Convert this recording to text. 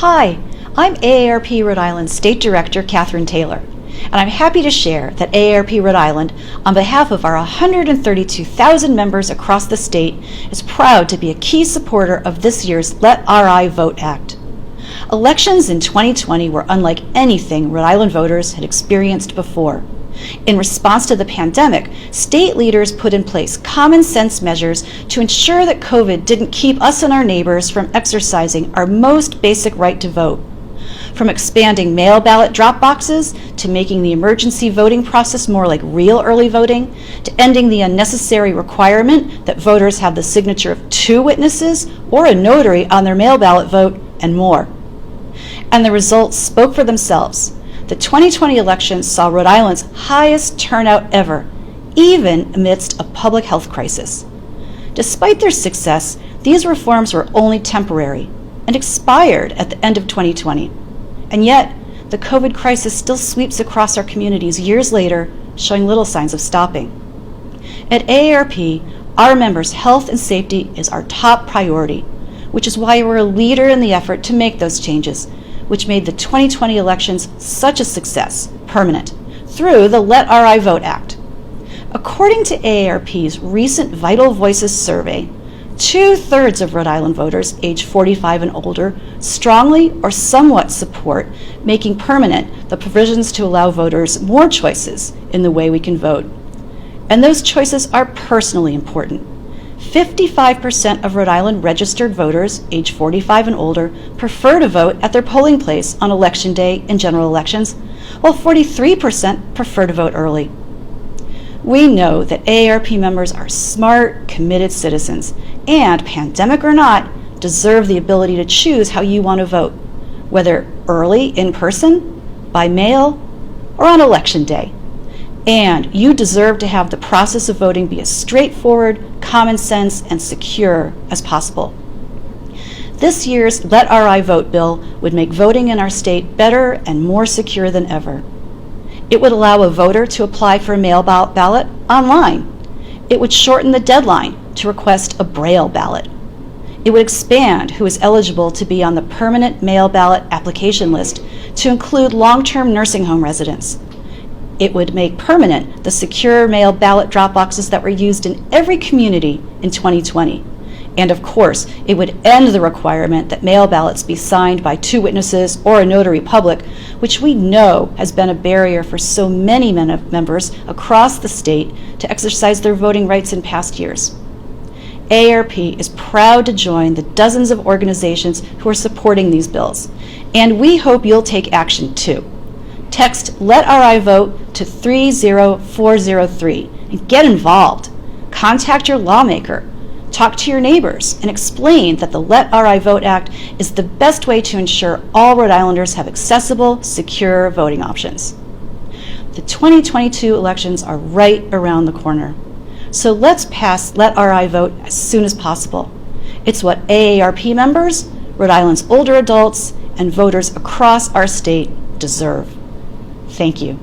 Hi, I'm AARP Rhode Island State Director Katherine Taylor, and I'm happy to share that AARP Rhode Island, on behalf of our 132,000 members across the state, is proud to be a key supporter of this year's Let RI Vote Act. Elections in 2020 were unlike anything Rhode Island voters had experienced before. In response to the pandemic, state leaders put in place common sense measures to ensure that COVID didn't keep us and our neighbors from exercising our most basic right to vote. From expanding mail ballot drop boxes, to making the emergency voting process more like real early voting, to ending the unnecessary requirement that voters have the signature of 2 witnesses or a notary on their mail ballot vote, and more. And the results spoke for themselves. The 2020 election saw Rhode Island's highest turnout ever, even amidst a public health crisis. Despite their success, these reforms were only temporary and expired at the end of 2020. And yet, the COVID crisis still sweeps across our communities years later, showing little signs of stopping. At AARP, our members' health and safety is our top priority, which is why we're a leader in the effort to make those changes, which made the 2020 elections such a success, permanent, through the Let RI Vote Act. According to AARP's recent Vital Voices survey, 2/3 of Rhode Island voters age 45 and older strongly or somewhat support making permanent the provisions to allow voters more choices in the way we can vote. And those choices are personally important. 55% of Rhode Island registered voters age 45 and older prefer to vote at their polling place on Election Day in general elections, while 43% prefer to vote early. We know that AARP members are smart, committed citizens, and, pandemic or not, deserve the ability to choose how you want to vote, whether early, in person, by mail, or on Election Day. And you deserve to have the process of voting be as straightforward, common sense, and secure as possible. This year's Let RI Vote bill would make voting in our state better and more secure than ever. It would allow a voter to apply for a mail ballot online. It would shorten the deadline to request a Braille ballot. It would expand who is eligible to be on the permanent mail ballot application list to include long-term nursing home residents. It would make permanent the secure mail ballot drop boxes that were used in every community in 2020. And of course, it would end the requirement that mail ballots be signed by 2 witnesses or a notary public, which we know has been a barrier for so many members across the state to exercise their voting rights in past years. AARP is proud to join the dozens of organizations who are supporting these bills, and we hope you'll take action too. Text Let RI Vote to 30403 and get involved. Contact your lawmaker. Talk to your neighbors and explain that the Let RI Vote Act is the best way to ensure all Rhode Islanders have accessible, secure voting options. The 2022 elections are right around the corner. So let's pass Let RI Vote as soon as possible. It's what AARP members, Rhode Island's older adults, and voters across our state deserve. Thank you.